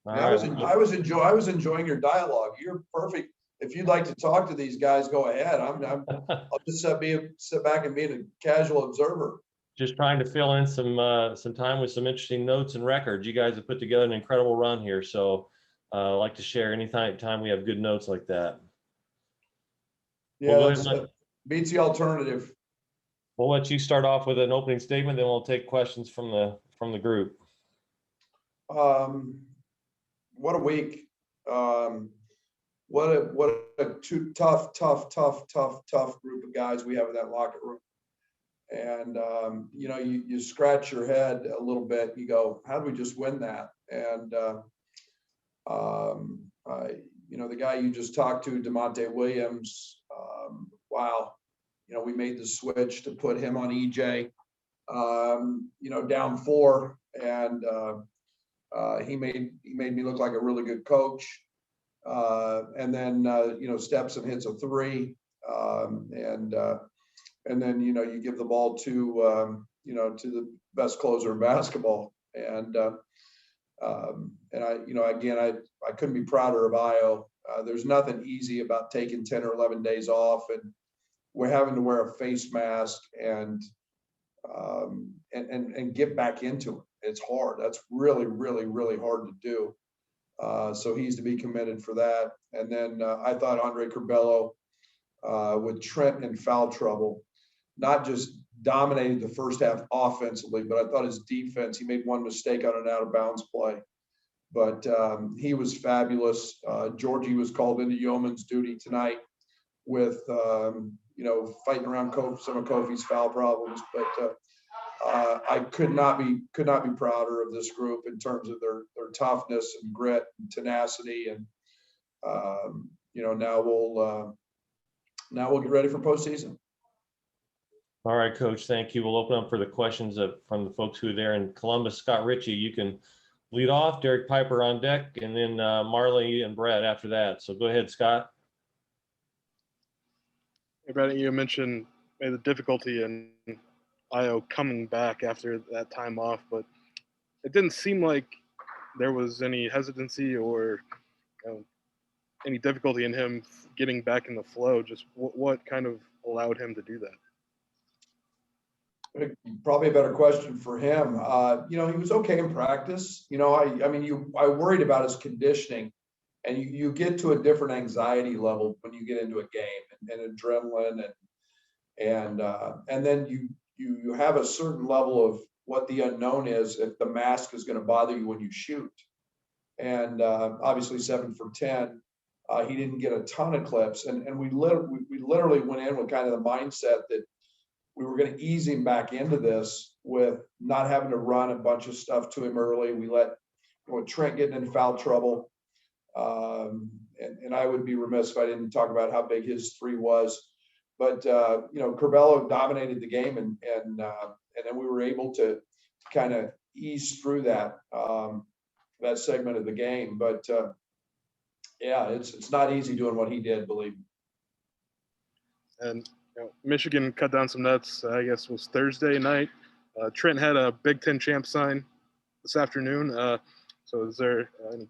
All Yeah, right. I was enjoying your dialogue. You're perfect. If you'd like to talk to these guys, go ahead. I'll just sit back and be a casual observer. Just trying to fill in some time with some interesting notes and records. You guys have put together an incredible run here, so I'd like to share anytime we have good notes like that. Yeah, We'll that beats the alternative. We'll let you start off with an opening statement, then we'll take questions from the group. What a week. What a tough group of guys we have in that locker room. And, you scratch your head a little bit. You go, how do we just win that? And, the guy you just talked to, DeMonte Williams, wow. We made the switch to put him on EJ, down 4. And he made me look like a really good coach. And then, steps and hits a 3. And then, you give the ball to the best closer in basketball. And I couldn't be prouder of Ayo. There's nothing easy about taking 10 or 11 days off, and we're having to wear a face mask and get back into it. It's hard. That's really, really, really hard to do. So he's to be commended for that. And then I thought Andre Curbelo with Trent in foul trouble, not just dominated the first half offensively, but I thought his defense, he made one mistake on an out of bounds play. But he was fabulous. Georgie was called into yeoman's duty tonight with, fighting around some of Kofi's foul problems. But I could not be prouder of this group in terms of their toughness and grit and tenacity. And, now we'll get ready for postseason. All right, Coach, thank you. We'll open up for the questions from the folks who are there in Columbus. Scott Ritchie, you can lead off. Derek Piper on deck, and then Marley and Brett after that. So go ahead, Scott. Hey, Brett, you mentioned the difficulty in Ayo coming back after that time off, but it didn't seem like there was any hesitancy or any difficulty in him getting back in the flow. Just what kind of allowed him to do that? Probably a better question for him. He was okay in practice. I worried about his conditioning, and you get to a different anxiety level when you get into a game and adrenaline and then you have a certain level of what the unknown is, if the mask is going to bother you when you shoot. And obviously 7 for 10, he didn't get a ton of clips, and we literally went in with kind of the mindset that we were going to ease him back into this with not having to run a bunch of stuff to him early. We let Trent getting in foul trouble. And I would be remiss if I didn't talk about how big his 3 was. But, Curbelo dominated the game, and then we were able to kind of ease through that segment of the game. But, it's not easy doing what he did, believe me. And Michigan cut down some nets, I guess, was Thursday night. Trent had a Big Ten champ sign this afternoon. So is there any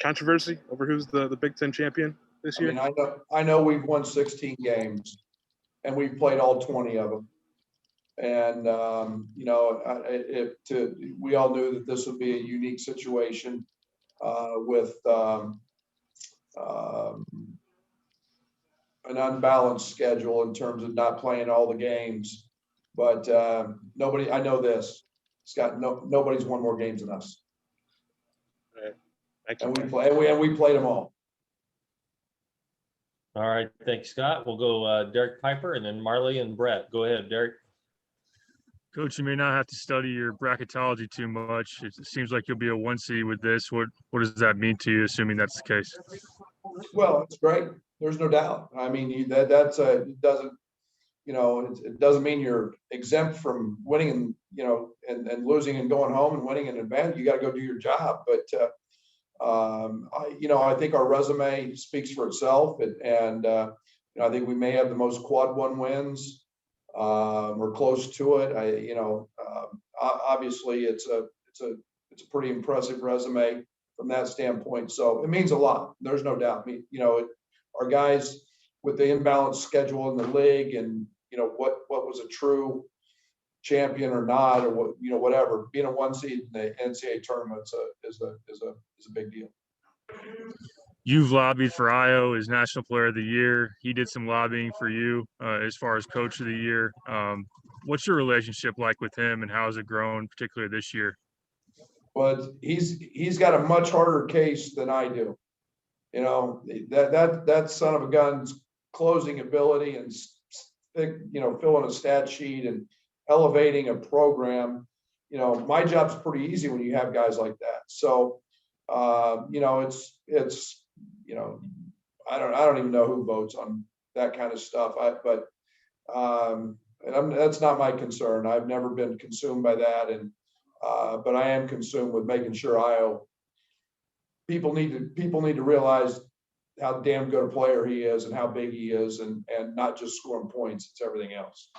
controversy over who's the Big Ten champion this year? I know we've won 16 games, and we've played all 20 of them. And, we all knew that this would be a unique situation with an unbalanced schedule in terms of not playing all the games. But I know this, Scott, nobody's won more games than us. Right. And we played them all. All right, thanks, Scott. We'll go Derek Piper and then Marley and Brett. Go ahead, Derek. Coach, you may not have to study your bracketology too much. It seems like you'll be a 1 seed with this. What does that mean to you, assuming that's the case? Well, it's great. There's no doubt. I mean, it doesn't mean you're exempt from winning and losing and going home and winning an advantage. You got to go do your job. But I think our resume speaks for itself, and I think we may have the most quad 1 wins. We're close to it. Obviously it's a pretty impressive resume. from that standpoint. So it means a lot. There's no doubt. Our guys with the imbalanced schedule in the league, and what was a true champion or not, or whatever, being a 1 seed in the NCAA tournament is a big deal. You've lobbied for Ayo as National Player of the Year. He did some lobbying for you as far as Coach of the Year. What's your relationship like with him, and how has it grown, particularly this year? But he's got a much harder case than I do. That son of a gun's closing ability and filling a stat sheet and elevating a program. My job's pretty easy when you have guys like that. So it's I don't even know who votes on that kind of stuff. That's not my concern. I've never been consumed by that, but I am consumed with making sure people need to realize how damn good a player he is and how big he is, and not just scoring points. It's everything else.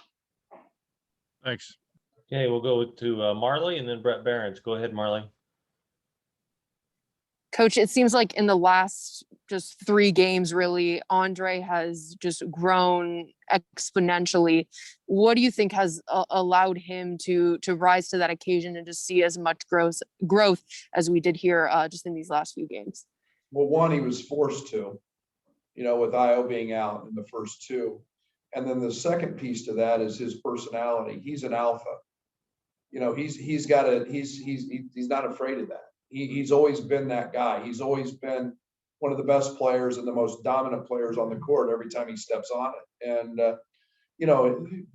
Thanks. Okay, we'll go to Marley and then Brett Behrens. Go ahead, Marley. Coach, it seems like in the last just 3 games, really, Andre has just grown exponentially. What do you think has allowed him to rise to that occasion and just see as much growth as we did here just in these last few games? Well, one, he was forced to, with Ayo being out in the first 2. And then the second piece to that is his personality. He's an alpha. He's not afraid of that. He's always been that guy. He's always been one of the best players and the most dominant players on the court every time he steps on it. And,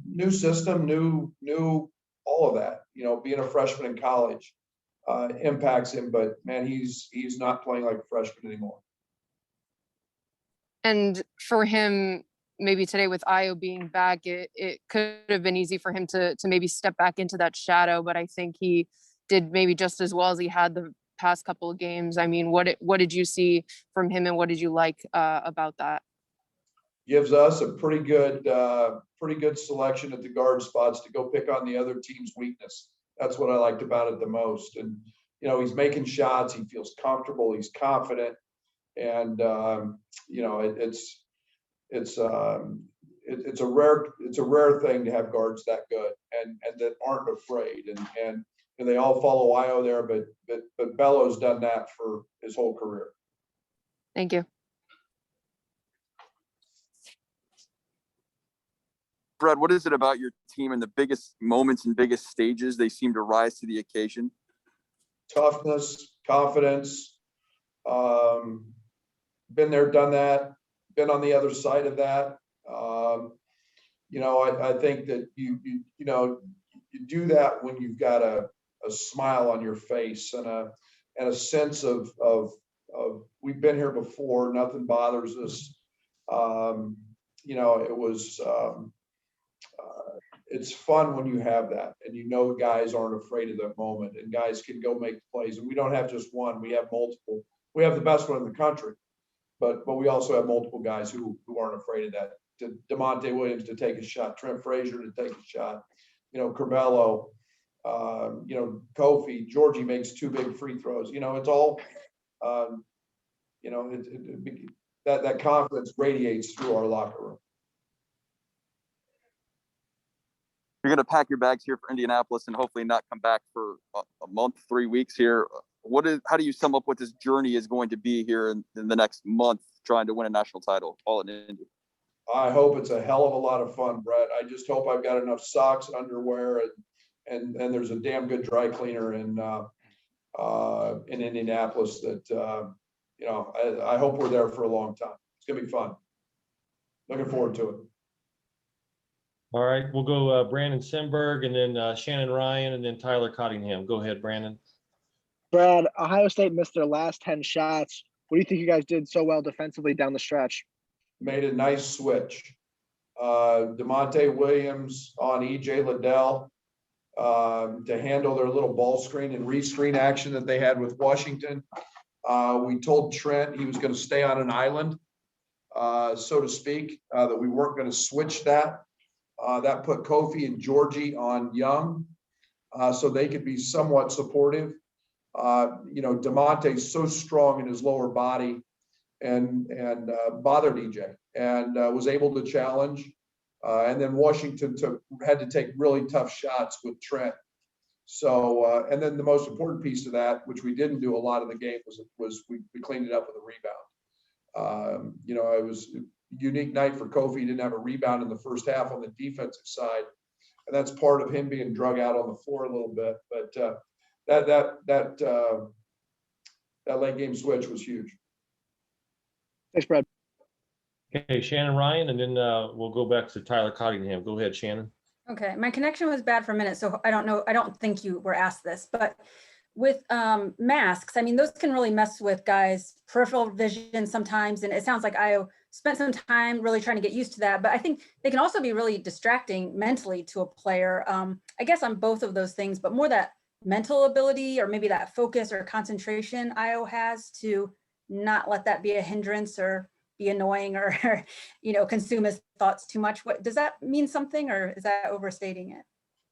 new system, new all of that, being a freshman in college impacts him, but man, he's not playing like a freshman anymore. And for him, maybe today with Ayo being back, it could have been easy for him to maybe step back into that shadow, but I think he did maybe just as well as he had the past couple of games. I mean, what did you see from him, and what did you like about that? Gives us a pretty good selection at the guard spots to go pick on the other team's weakness. That's what I liked about it the most. And he's making shots. He feels comfortable. He's confident, and it's a rare thing to have guards that good and that aren't afraid. And they all follow Ayo there, but Bello's done that for his whole career. Thank you. Brad, what is it about your team in the biggest moments and biggest stages they seem to rise to the occasion? Toughness, confidence, been there, done that, been on the other side of that. I think that you do that when you've got a smile on your face and a sense of we've been here before, nothing bothers us. It's fun when you have that, and guys aren't afraid of that moment, and guys can go make plays. And we don't have just one; we have multiple. We have the best one in the country, but we also have multiple guys who aren't afraid of that. DeMonte Williams to take a shot, Trent Frazier to take a shot, Curbelo, Kofi, Georgie makes 2 big free throws. It's all, that confidence radiates through our locker room. You're going to pack your bags here for Indianapolis and hopefully not come back for a month, 3 weeks here. How do you sum up what this journey is going to be here in the next month, trying to win a national title all in Indy? I hope it's a hell of a lot of fun, Brett. I just hope I've got enough socks and underwear, and there's a damn good dry cleaner in Indianapolis that, I hope we're there for a long time. It's going to be fun. Looking forward to it. All right, we'll go Brandon Simberg, and then Shannon Ryan, and then Tyler Cottingham. Go ahead, Brandon. Brad, Ohio State missed their last 10 shots. What do you think you guys did so well defensively down the stretch? Made a nice switch. DeMonte Williams on E.J. Liddell to handle their little ball screen and rescreen action that they had with Washington. We told Trent he was going to stay on an island, so to speak, that we weren't going to switch that. That put Kofi and Georgie on Young so they could be somewhat supportive. DeMonte's so strong in his lower body and bothered EJ and was able to challenge. And then Washington had to take really tough shots with Trent. So, and then the most important piece of that, which we didn't do a lot of the game, was we cleaned it up with a rebound. It was a unique night for Kofi. He didn't have a rebound in the first half on the defensive side. And that's part of him being drug out on the floor a little bit. But that late game switch was huge. Thanks, Brad. Okay, Shannon Ryan, and then we'll go back to Tyler Cottingham. Go ahead, Shannon. Okay, my connection was bad for a minute, so I don't know. I don't think you were asked this, but with masks, I mean, those can really mess with guys' peripheral vision sometimes. And it sounds like Ayo spent some time really trying to get used to that. But I think they can also be really distracting mentally to a player. I guess on both of those things, but more that mental ability or maybe that focus or concentration Ayo has to not let that be a hindrance or be annoying or, consume his thoughts too much. What does that mean something, or is that overstating it?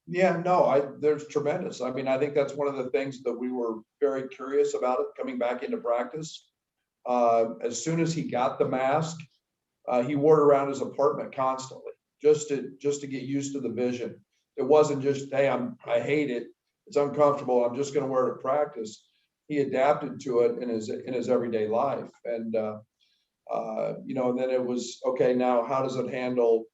Yeah, no, there's tremendous. I mean, I think that's one of the things that we were very curious about it coming back into practice. As soon as he got the mask, he wore it around his apartment constantly, just to get used to the vision. It wasn't just, hey, I hate it. It's uncomfortable. I'm just going to wear it at practice. He adapted to it in his everyday life. And, and then it was, okay, now how does it handle,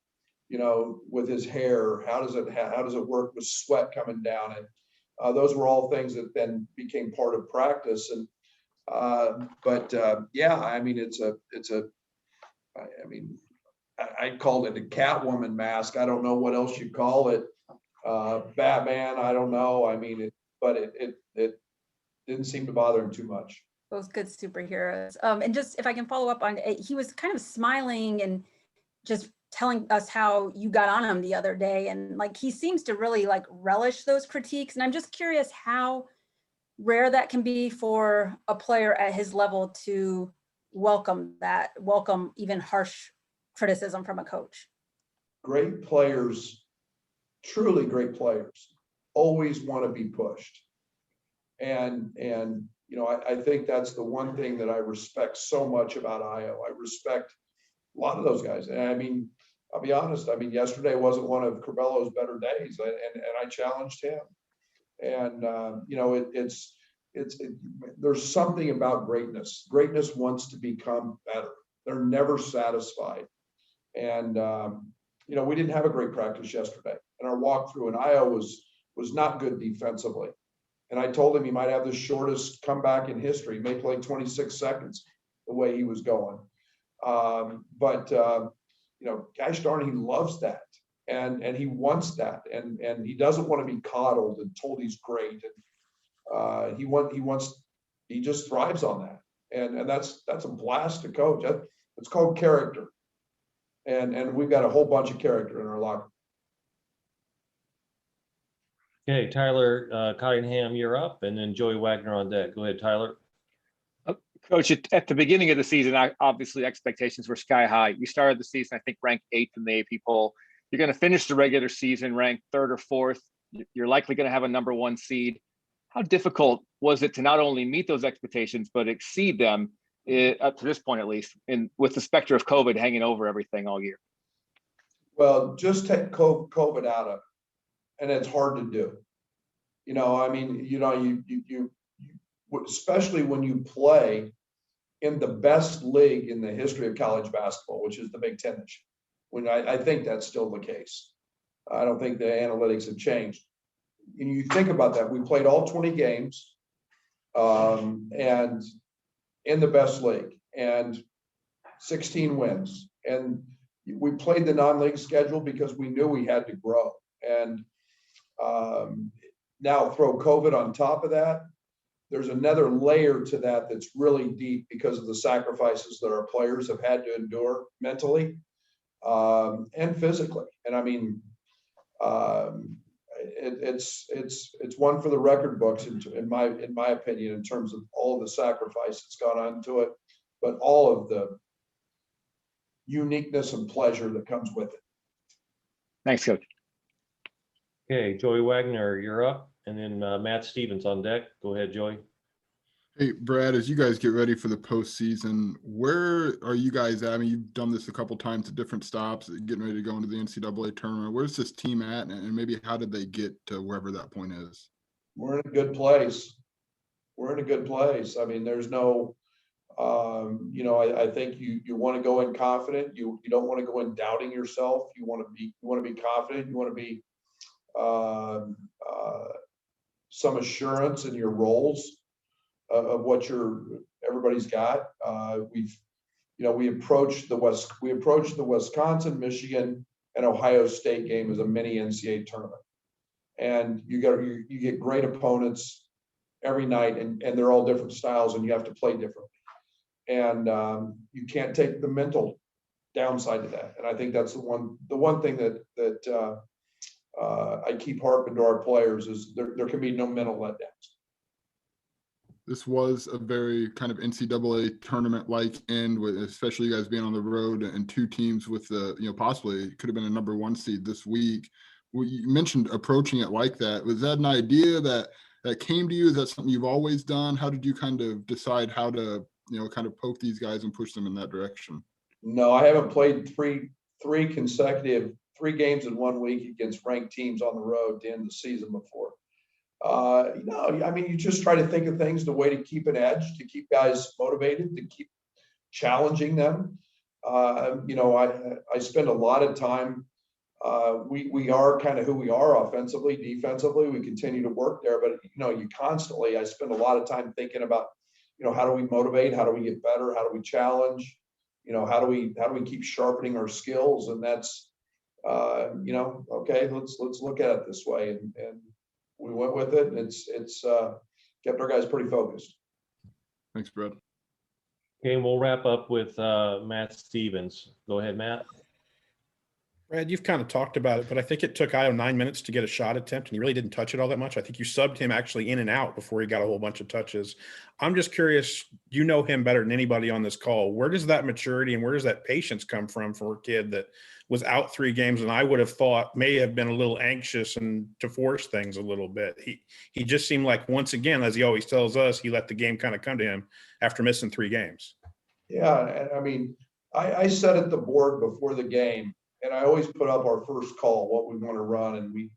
with his hair? How does it work with sweat coming down? And those were all things that then became part of practice. And, yeah, I mean, I called it a Catwoman mask. I don't know what else you call it. Batman, I don't know. I mean, it didn't seem to bother him too much. Those good superheroes. And just if I can follow up on it, he was kind of smiling and just telling us how you got on him the other day. And like, he seems to really like relish those critiques. And I'm just curious how rare that can be for a player at his level to welcome even harsh criticism from a coach. Great players, truly great players, always want to be pushed. And I think that's the one thing that I respect so much about Ayo. I respect a lot of those guys. And I mean, I'll be honest. I mean, yesterday wasn't one of Curbelo's better days, and I challenged him. And there's something about greatness. Greatness wants to become better. They're never satisfied. And we didn't have a great practice yesterday, and our walkthrough, and Ayo was not good defensively. And I told him he might have the shortest comeback in history. He may play 26 seconds the way he was going. Gosh darn, he loves that. And he wants that. And he doesn't want to be coddled and told he's great. And he just thrives on that. And that's a blast to coach. It's called character. And we've got a whole bunch of character in our locker. Okay, Tyler Cottingham, you're up, and then Joey Wagner on deck. Go ahead, Tyler. Coach, at the beginning of the season, obviously expectations were sky high. You started the season, I think, ranked 8th in the AP poll. You're going to finish the regular season ranked 3rd or 4th. You're likely going to have a number 1 seed. How difficult was it to not only meet those expectations, but exceed them, up to this point at least, with the specter of COVID hanging over everything all year? Well, just take COVID out of it, and it's hard to do. You especially when you play in the best league in the history of college basketball, which is the Big Ten this year. When I think that's still the case. I don't think the analytics have changed. And you think about that, we played all 20 games and in the best league and 16 wins. And we played the non-league schedule because we knew we had to grow. And now throw COVID on top of that. There's another layer to that that's really deep because of the sacrifices that our players have had to endure mentally and physically. And I mean, it's one for the record books in my opinion, in terms of all of the sacrifice that's gone on to it, but all of the uniqueness and pleasure that comes with it. Thanks, Coach. Okay, Joey Wagner, you're up, and then Matt Stevens on deck. Go ahead, Joey. Hey, Brad, as you guys get ready for the postseason, where are you guys at? I mean, you've done this a couple times at different stops, getting ready to go into the NCAA tournament. Where's this team at, and maybe how did they get to wherever that point is? We're in a good place. We're in a good place. I mean, there's no, I think you want to go in confident. You don't want to go in doubting yourself. You want to be confident. You want to be some assurance in your roles of what everybody's got. We approached the Wisconsin, Michigan, and Ohio State game as a mini NCAA tournament. And you get great opponents every night, and they're all different styles, and you have to play differently. And you can't take the mental downside to that. And I think that's the one thing that I keep harping to our players is there can be no mental letdowns. This was a very kind of NCAA tournament-like end, with especially you guys being on the road and two teams with possibly could have been a number 1 seed this week. Well, you mentioned approaching it like that. Was that an idea that came to you? Is that something you've always done? How did you kind of decide how to kind of poke these guys and push them in that direction? No, I haven't played three games in 1 week against ranked teams on the road to end the season before. No, I mean, you just try to think of things, the way to keep an edge, to keep guys motivated, to keep challenging them. I spend a lot of time. We are kind of who we are offensively, defensively. We continue to work there, but I spend a lot of time thinking about, how do we motivate? How do we get better? How do we challenge? How do we keep sharpening our skills? And that's, okay, let's look at it this way. And we went with it, and it's kept our guys pretty focused. Thanks, Brad. Okay, and we'll wrap up with Matt Stevens. Go ahead, Matt. Brad, you've kind of talked about it, but I think it took Ayo 9 minutes to get a shot attempt, and he really didn't touch it all that much. I think you subbed him actually in and out before he got a whole bunch of touches. I'm just curious, you know him better than anybody on this call. Where does that maturity and where does that patience come from for a kid that was out 3 games and I would have thought may have been a little anxious and to force things a little bit? He just seemed like, once again, as he always tells us, he let the game kind of come to him after missing 3 games. Yeah, and I mean, I said at the board before the game, and I always put up our first call, what we want to run,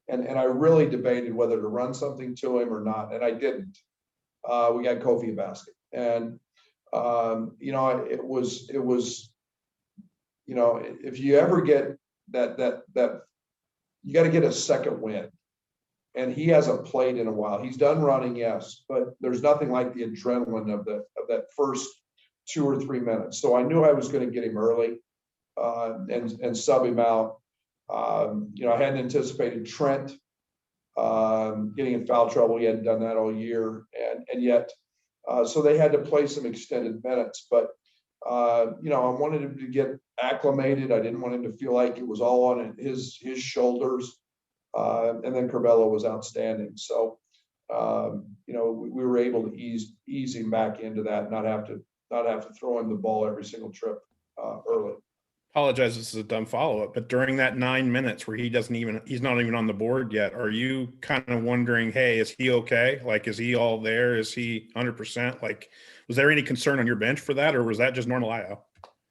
and I really debated whether to run something to him or not, and I didn't. We got Kofi a basket, and it was if you ever get that you got to get a second win, and he hasn't played in a while. He's done running, yes, but there's nothing like the adrenaline of that first 2 or 3 minutes. So I knew I was going to get him early. And sub him out. I hadn't anticipated Trent getting in foul trouble. He hadn't done that all year, and yet, so they had to play some extended minutes. But I wanted him to get acclimated. I didn't want him to feel like it was all on his shoulders. And then Curbelo was outstanding. So we were able to ease him back into that, not have to throw him the ball every single trip early. Apologize, this is a dumb follow-up, but during that 9 minutes where he's not even on the board yet, are you kind of wondering, hey, is he okay? Like, is he all there? Is he 100%? Like, was there any concern on your bench for that, or was that just normal Ayo?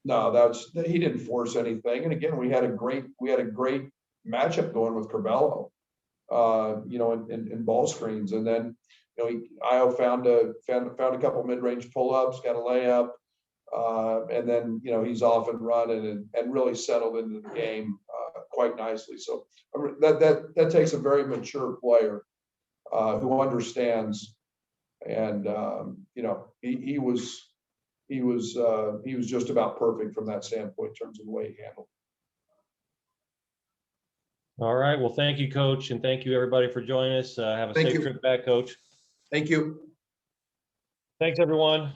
No, he didn't force anything. And again, we had a great matchup going with Curbelo, in ball screens. And then, Ayo found a couple mid-range pull-ups, got a layup. And then, he's off and running and really settled into the game quite nicely. So that takes a very mature player who understands. And, he was just about perfect from that standpoint in terms of the way he handled. All right. Well, thank you, Coach, and thank you, everybody, for joining us. Have a safe trip back, Coach. Thank you. Thanks, everyone.